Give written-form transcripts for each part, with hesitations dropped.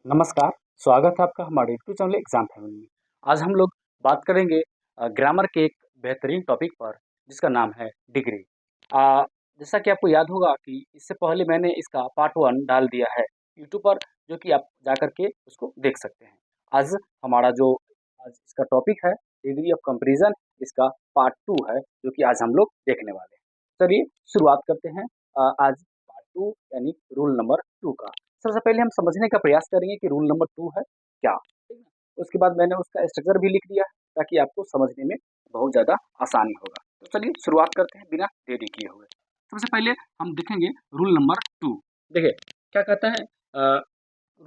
नमस्कार, स्वागत है आपका हमारे यूट्यूब चैनल एग्जाम फैमिली में। आज हम लोग बात करेंगे ग्रामर के एक बेहतरीन टॉपिक पर जिसका नाम है डिग्री। जैसा कि आपको याद होगा कि इससे पहले मैंने इसका पार्ट 1 डाल दिया है यूट्यूब पर, जो कि आप जाकर के उसको देख सकते हैं। आज हमारा जो आज इसका टॉपिक है डिग्री ऑफ कंपैरिजन, इसका पार्ट 2 है जो कि आज हम लोग देखने वाले हैं। चलिए शुरुआत करते हैं आज पार्ट 2 यानी रूल नंबर 2 का। सबसे पहले हम समझने का प्रयास करेंगे कि रूल नंबर 2 है क्या, ठीक है? उसके बाद मैंने उसका स्ट्रक्चर भी लिख दिया है ताकि आपको समझने में बहुत ज़्यादा आसानी होगा। तो चलिए शुरुआत करते हैं बिना देरी किए हुए। सबसे पहले हम देखेंगे रूल नंबर 2। देखिए क्या कहता है,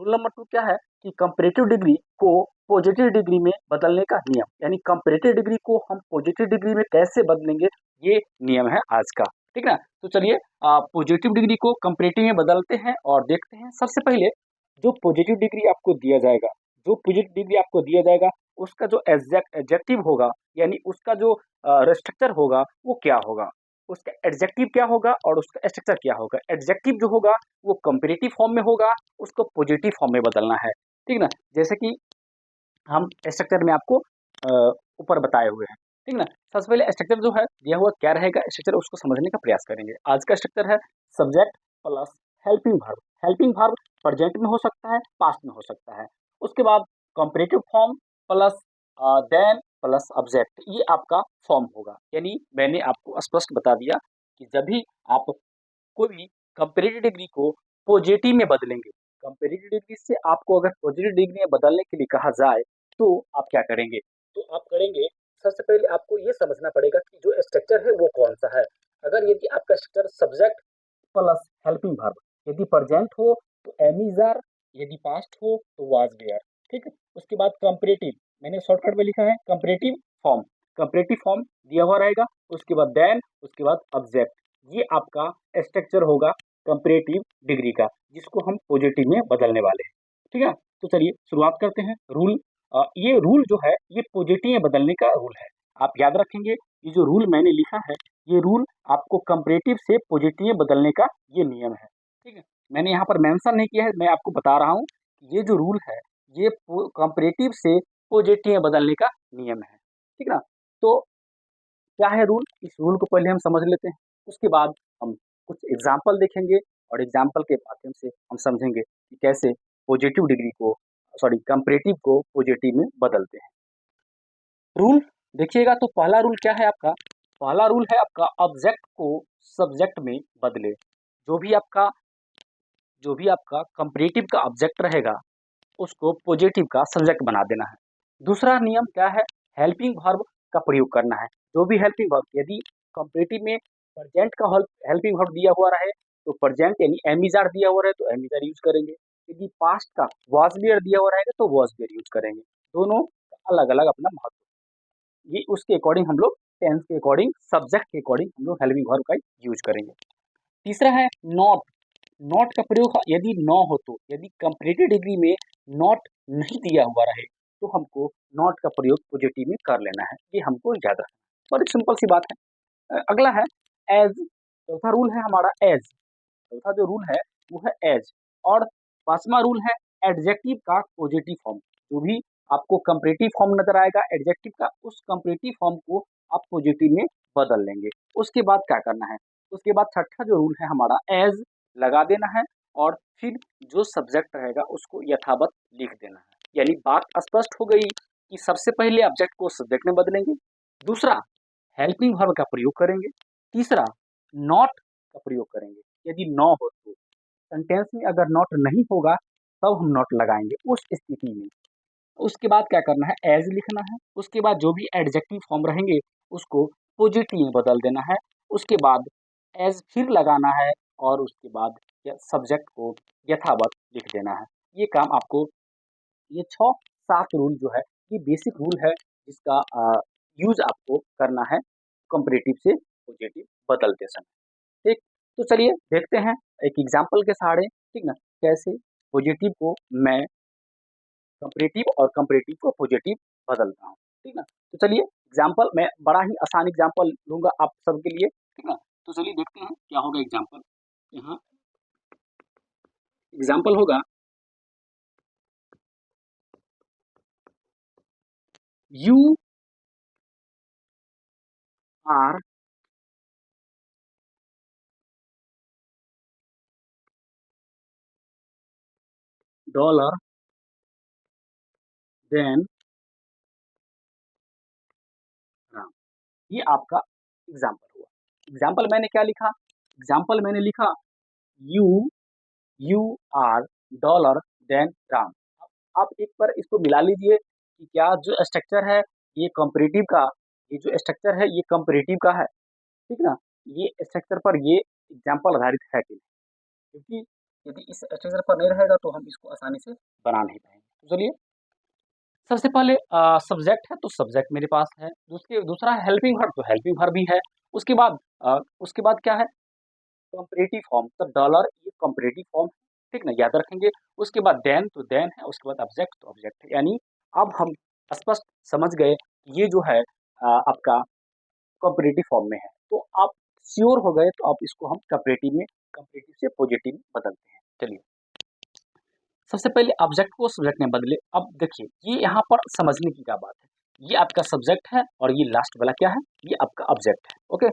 रूल नंबर 2 क्या है कि कंपैरेटिव डिग्री को पॉजिटिव डिग्री में बदलने का नियम, यानी कंपैरेटिव डिग्री को हम पॉजिटिव डिग्री में कैसे बदलेंगे, ये नियम है आज का, ठीक है? तो चलिए पॉजिटिव डिग्री को कंपैरेटिव में बदलते हैं और देखते हैं। सबसे पहले जो पॉजिटिव डिग्री आपको दिया जाएगा, जो पॉजिटिव डिग्री आपको दिया जाएगा, उसका जो एडजेक्टिव होगा, यानी उसका जो स्ट्रक्चर होगा वो क्या होगा, उसका एडजेक्टिव क्या होगा और उसका स्ट्रक्चर क्या होगा। एडजेक्टिव जो होगा वो कंपैरेटिव फॉर्म में होगा, उसको पॉजिटिव फॉर्म में बदलना है, ठीक ना? जैसे कि हम स्ट्रक्चर में आपको ऊपर बताए हुए हैं, ठीक ना? सबसे पहले स्ट्रक्चर जो है दिया हुआ क्या रहेगा, स्ट्रक्चर उसको समझने का प्रयास करेंगे। आज का स्ट्रक्चर है subject plus helping verb. Helping verb present में हो सकता है, पास्ट में हो सकता है। उसके बाद comparative form plus than plus object, ये आपका फॉर्म होगा। यानी मैंने आपको स्पष्ट बता दिया कि जब भी आप कोई भी कंपैरेटिव डिग्री को पॉजिटिव में बदलेंगे, कंपैरेटिव डिग्री से आपको अगर पॉजिटिव डिग्री में बदलने के लिए कहा जाए तो आप क्या करेंगे? तो आप करेंगे, सबसे पहले आपको ये समझना पड़ेगा कि जो स्ट्रक्चर है वो कौन-सा है। अगर यदि आपका structure subject plus helping verb, यदि प्रेजेंट हो तो एम इज आर, यदि पास्ट हो तो वाज वेयर, ठीक है? उसके बाद कंपैरेटिव, मैंने शॉर्टकट में लिखा है कंपैरेटिव फॉर्म, कंपैरेटिव फॉर्म दिया हुआ रहेगा। उसके बाद देन, उसके बाद ऑब्जेक्ट, ये आपका स्ट्रक्चर होगा कंपैरेटिव डिग्री का, जिसको हम पॉजिटिव में बदलने वाले हैं, ठीक है? तो चलिए शुरुआत करते हैं। रूल, ये रूल जो है ये पॉजिटिव में बदलने का रूल है। आप याद रखेंगे, ये जो रूल मैंने लिखा है, ये रूल आपको कंपैरेटिव से पॉजिटिव में बदलने का ये नियम है, ठीक है? मैंने यहाँ पर मेंशन नहीं किया है, मैं आपको बता रहा हूँ कि ये जो रूल है ये कंपैरेटिव से पॉजिटिव में बदलने का नियम है, ठीक ना? तो क्या है रूल, इस रूल को पहले हम समझ लेते हैं। उसके बाद हम कुछ एग्जाम्पल देखेंगे और एग्जाम्पल के माध्यम से हम समझेंगे कि कैसे पॉजिटिव डिग्री को, सॉरी कंपैरेटिव को पॉजिटिव में बदलते हैं। रूल देखिएगा तो पहला रूल क्या है आपका, पहला रूल है आपका ऑब्जेक्ट को सब्जेक्ट में बदले। जो भी आपका जो भी आपका कंपैरेटिव का ऑब्जेक्ट रहेगा उसको पॉजिटिव का सब्जेक्ट बना देना है। दूसरा नियम क्या है, हेल्पिंग वर्ब का प्रयोग करना है। जो भी हेल्पिंग वर्ब, यदि कंपैरेटिव में प्रेजेंट का हेल्पिंग वर्ब दिया हुआ रहे तो प्रेजेंट यानी एम इज आर दिया हुआ रहे तो एम इज आर यूज करेंगे। यदि पास्ट का वाज वेयर दिया हुआ रहेगा तो वाज वेयर यूज करेंगे। दोनों का अलग अलग अपना महत्व, ये उसके अकॉर्डिंग हम लोग टेंस के अकॉर्डिंग, सब्जेक्ट के अकॉर्डिंग हम लोग हेल्पिंग वर्ब का यूज करेंगे। तीसरा है नॉट। नॉट का प्रयोग यदि न हो तो, यदि कंपैरेटिव डिग्री में नॉट नहीं दिया हुआ रहे तो हमको नॉट का प्रयोग पॉजिटिव में कर लेना है, ये हमको याद रखना है। बड़ी सिंपल सी बात है। अगला है एज। चौथा रूल है हमारा एज। चौथा जो रूल है वो है एज। और पांचवा रूल है एडजेक्टिव का पॉजिटिव फॉर्म। जो भी आपको कंपैरेटिव फॉर्म नजर आएगा एडजेक्टिव का, उस कंपैरेटिव फॉर्म को आप पॉजिटिव में बदल लेंगे। उसके बाद क्या करना है, उसके बाद छठा जो रूल है हमारा एज लगा देना है और फिर जो सब्जेक्ट रहेगा उसको यथावत लिख देना है। यानी बात स्पष्ट हो गई कि सबसे पहले ऑब्जेक्ट को सब्जेक्ट में बदलेंगे, दूसरा हेल्पिंग वर्ब का प्रयोग करेंगे, तीसरा नॉट का प्रयोग करेंगे। यदि न हो तो, सेंटेंस में अगर नॉट नहीं होगा तब हम नॉट लगाएंगे उस स्थिति में। उसके बाद क्या करना है, एज लिखना है। उसके बाद जो भी एडजेक्टिव फॉर्म रहेंगे उसको पॉजिटिव में बदल देना है। उसके बाद एज फिर लगाना है और उसके बाद सब्जेक्ट को यथावत लिख देना है। ये काम आपको, ये 6-7 रूल जो है ये बेसिक रूल है जिसका यूज आपको करना है कंपैरेटिव से पॉजिटिव बदलते समय, ठीक? तो चलिए देखते हैं एक एग्जांपल के सहारे, ठीक ना, कैसे पॉजिटिव को मैं कंपैरेटिव और कंपैरेटिव को पॉजिटिव बदलता हूँ, ठीक ना? तो चलिए एग्जांपल, मैं बड़ा ही आसान एग्जांपल लूँगा आप सबके लिए, ठीक ना? तो चलिए देखते हैं क्या होगा एग्जांपल। यहाँ एग्जांपल होगा you are taller than Ram. ये आपका एग्जाम्पल हुआ। एग्जाम्पल मैंने क्या लिखा? एग्जाम्पल मैंने लिखा you you are taller than Ram. आप एक बार इसको मिला लीजिए कि क्या जो स्ट्रक्चर है ये कंपैरेटिव का, ये जो स्ट्रक्चर है ये कंपैरेटिव का है, ठीक ना? ये स्ट्रक्चर पर ये एग्जाम्पल आधारित है कि नहीं? क्योंकि यदि इस स्ट्रक्चर पर नहीं रहेगा तो हम इसको आसानी से बना नहीं पाएंगे। तो चलिए, सबसे पहले सब्जेक्ट है तो सब्जेक्ट मेरे पास है, दूसरा है हेल्पिंग वर्ब तो हेल्पिंग वर्ब भी है। उसके बाद उसके बाद क्या है? कंपैरेटिव फॉर्म, तो डॉलर ये कंपैरेटिव फॉर्म, ठीक ना, याद रखेंगे। उसके बाद देन तो देन है, उसके बाद ऑब्जेक्ट तो ऑब्जेक्ट है। यानी अब हम स्पष्ट समझ गए कि ये जो है आपका कंपैरेटिव फॉर्म में है। तो आप श्योर हो गए तो आप इसको हम कंपैरेटिव से पॉजिटिव में बदलते हैं। चलिए, सबसे पहले ऑब्जेक्ट को सब्जेक्ट में बदले। अब देखिए, ये यहाँ पर समझने की क्या बात है, ये आपका सब्जेक्ट है और ये लास्ट वाला क्या है, ये आपका ऑब्जेक्ट है। ओके,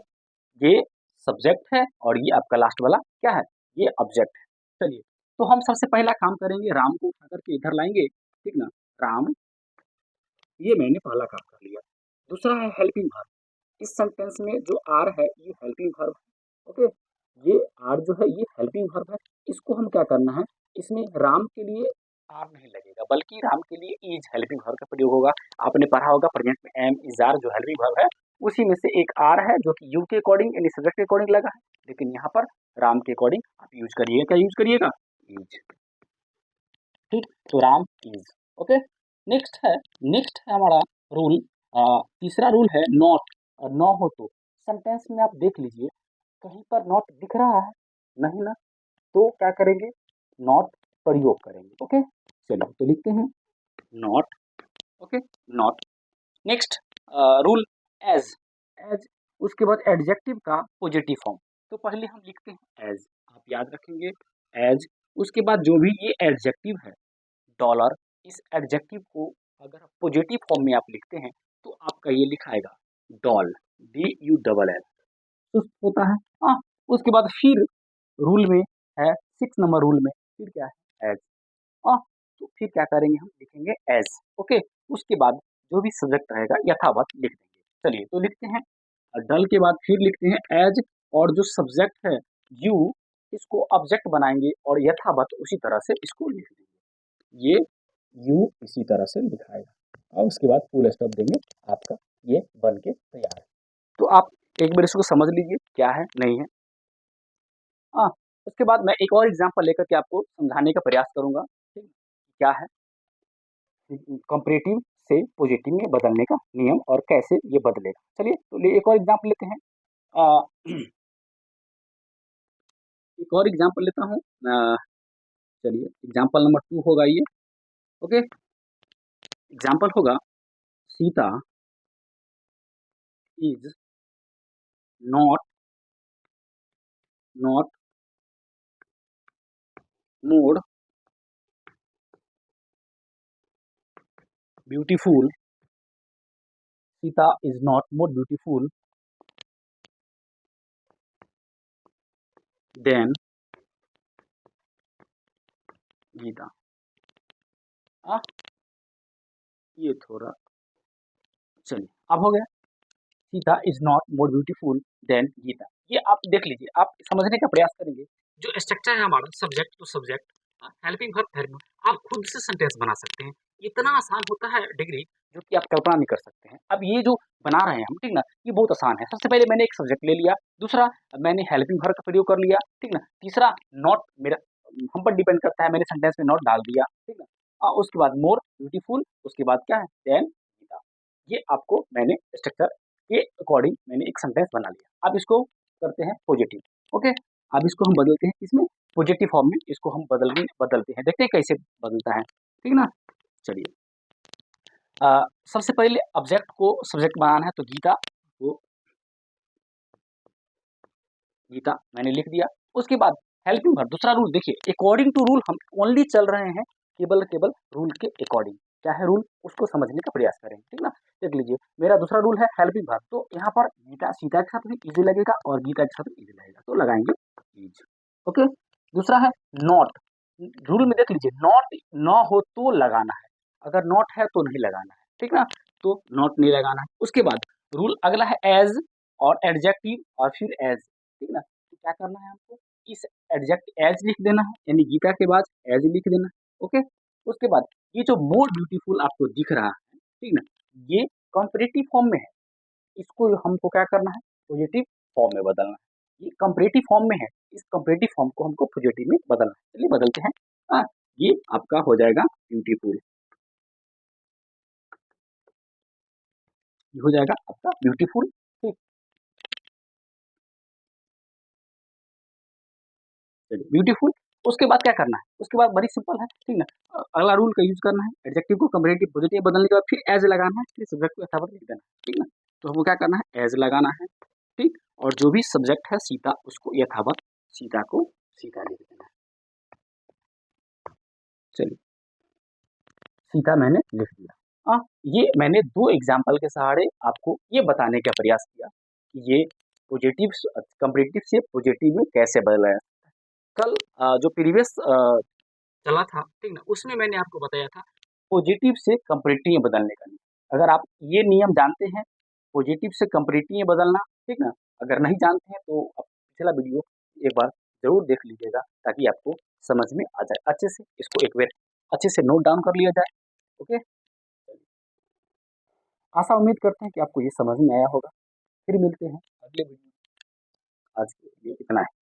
ये सब्जेक्ट है और ये आपका लास्ट वाला क्या है, ये ऑब्जेक्ट है। चलिए, तो हम सबसे पहला काम करेंगे, राम को उठा करके इधर लाएंगे, ठीक ना। राम, ये मैंने पहला काम कर लिया। दूसरा है हेल्पिंग वर्ब। इस सेंटेंस में जो आर है ये हेल्पिंग वर्ब है। ओके, ये आर जो है ये हेल्पिंग वर्ब है। इसको हम क्या करना है, इसमें राम के लिए आर नहीं लगेगा बल्कि राम के लिए इज हेल्पिंग वर्ब का प्रयोग होगा। आपने पढ़ा होगा प्रेजेंट में एम इज आर जो हेल्पिंग वर्ब है, उसी में से एक आर है जो कि यू के अकॉर्डिंग यानी सब्जेक्ट के अकॉर्डिंग लगा है, लेकिन यहाँ पर राम के अकॉर्डिंग आप यूज करिए, क्या यूज करिएगा, इज। ठीक, तो राम इज। ओके, नेक्स्ट है हमारा रूल। तीसरा रूल है नॉट। नॉ हो तो सेंटेंस में आप देख लीजिए कहीं पर नॉट दिख रहा है, नहीं ना, तो क्या करेंगे, नॉट प्रयोग करेंगे। ओके, चलिए तो लिखते हैं not. Okay, not. Next rule as. As, उसके बाद एडजेक्टिव का पॉजिटिव फॉर्म। तो पहले हम लिखते हैं एज, आप याद रखेंगे एज। उसके बाद जो भी ये एडजेक्टिव है डॉलर, इस एडजेक्टिव को अगर पॉजिटिव फॉर्म में आप लिखते हैं तो आपका ये लिखाएगा डॉल, DULL, सुस्त होता है। हाँ, उसके बाद फिर रूल में है 6 नंबर रूल में फिर क्या है एज। हाँ, तो फिर क्या करेंगे, हम लिखेंगे एज। ओके, उसके बाद जो भी सब्जेक्ट रहेगा यथावत लिख देंगे। चलिए तो लिखते हैं डल के बाद फिर लिखते हैं एज, और जो सब्जेक्ट है यू, इसको ऑब्जेक्ट बनाएंगे और यथावत उसी तरह से इसको लिख देंगे। ये यू इसी तरह से लिखाएगा और उसके बाद फुल स्टॉप देंगे, आपका ये बन के तैयार है। तो आप एक बार इसको समझ लीजिए क्या है नहीं है। हाँ, उसके बाद मैं एक और एग्जांपल लेकर के आपको समझाने का प्रयास करूंगा, ठीक है? क्या है कंपैरेटिव से पॉजिटिव में बदलने का नियम और कैसे ये बदलेगा। चलिए तो एक और एग्जांपल लेते हैं। अ, एक और एग्जांपल लेता हूँ। चलिए एग्जांपल नंबर 2 होगा ये। ओके, एग्जांपल होगा Sita is not not more beautiful, Sita is not more beautiful then Gita. आ, ये थोड़ा, चलिए अब हो गया, Sita is not more beautiful then Gita. ये आप देख लीजिए, आप समझने का प्रयास करेंगे। जो स्ट्रक्चर है हमारा subject to subject, helping verb verb, आप खुद से सेंटेंस बना सकते हैं। इतना आसान होता है डिग्री, जो कि आप कल्पना नहीं कर सकते हैं। अब ये जो बना रहे हैं हम, ठीक ना, ये बहुत आसान है। सबसे पहले मैंने एक सब्जेक्ट ले लिया, दूसरा मैंने हेल्पिंग वर्ब का प्रयोग कर लिया, ठीक ना, तीसरा नॉट मेरा हम पर डिपेंड करता है, मैंने सेंटेंस में नॉट डाल दिया, ठीक ना। उसके बाद मोर ब्यूटीफुल, उसके बाद क्या है देन गीता। ये आपको मैंने स्ट्रक्चर के अकॉर्डिंग मैंने एक सेंटेंस बना लिया। अब इसको करते हैं पॉजिटिव। ओके, अब इसको हम बदलते हैं किसमें, पॉजिटिव फॉर्म में इसको हम बदलते हैं, देखते हैं कैसे बदलता है, ठीक ना। चलिए, सबसे पहले ऑब्जेक्ट को सब्जेक्ट बनाना है, तो गीता, वो गीता मैंने लिख दिया। उसके बाद हेल्पिंग वर्ब, दूसरा रूल देखिए, अकॉर्डिंग टू रूल हम ओनली चल रहे हैं, केवल केवल रूल के अकॉर्डिंग। क्या है रूल, उसको समझने का प्रयास करेंगे, ठीक ना। देख लीजिए, मेरा दूसरा रूल है हेल्पिंग वर्ब, तो यहाँ पर गीता सीता के साथ भी इजी लगेगा और गीता के साथ भी इजी लगेगा, तो लगाएंगे इज। ओके। दूसरा है नॉट। रूल में देख लीजिए, नॉट न हो तो लगाना है, अगर नॉट है तो नहीं लगाना है, ठीक ना, तो नॉट नहीं लगाना है। उसके बाद रूल अगला है एज और एडजेक्टिव और फिर एज, ठीक ना। तो क्या करना है हमको, इस एडजेक्ट एज लिख देना है, यानी गीता के बाद एज लिख देना है। ओके। उसके बाद ये जो मोर ब्यूटीफुल आपको दिख रहा है, ठीक ना, ये कंपैरेटिव फॉर्म में है, इसको हमको क्या करना है, पॉजिटिव फॉर्म में बदलना है। ये कंपैरेटिव फॉर्म में है, इस कंपैरेटिव फॉर्म को हमको पॉजिटिव में बदलना है। चलिए बदलते हैं। हाँ, ये आपका हो जाएगा ब्यूटीफुल, ये हो जाएगा आपका ब्यूटीफुल, ठीक। चलिए ब्यूटीफुल। उसके बाद क्या करना है, उसके बाद बड़ी सिंपल है, ठीक ना। अगला रूल का यूज करना है, एडजेक्टिव को कंपैरेटिव पॉजिटिव बदलने के बाद फिर एज लगाना है, फिर सब्जेक्ट को यथावत लिख देना है, ठीक ना। तो हमको क्या करना है, एज लगाना है, ठीक। और जो भी सब्जेक्ट है सीता, उसको यथावत सीता को सीता लिख देना है। चलिए सीता मैंने लिख दिया। ये मैंने दो एग्जाम्पल के सहारे आपको ये बताने का प्रयास किया कि ये पॉजिटिव कंपैरेटिव से पॉजिटिव में कैसे बदला है। कल जो प्रीवियस चला था, ठीक ना, उसमें मैंने आपको बताया था पॉजिटिव से कंपैरेटिव में बदलने का नियम। अगर आप ये नियम जानते हैं, पॉजिटिव से कंपैरेटिव में बदलना, ठीक ना, अगर नहीं जानते हैं तो आप पिछला वीडियो एक बार जरूर देख लीजिएगा, ताकि आपको समझ में आ जाए अच्छे से, इसको एक बार अच्छे से नोट डाउन कर लिया जाए। ओके। आशा उम्मीद करते हैं कि आपको ये समझ में आया होगा। फिर मिलते हैं अगले वीडियो में। आज के लिए इतना है।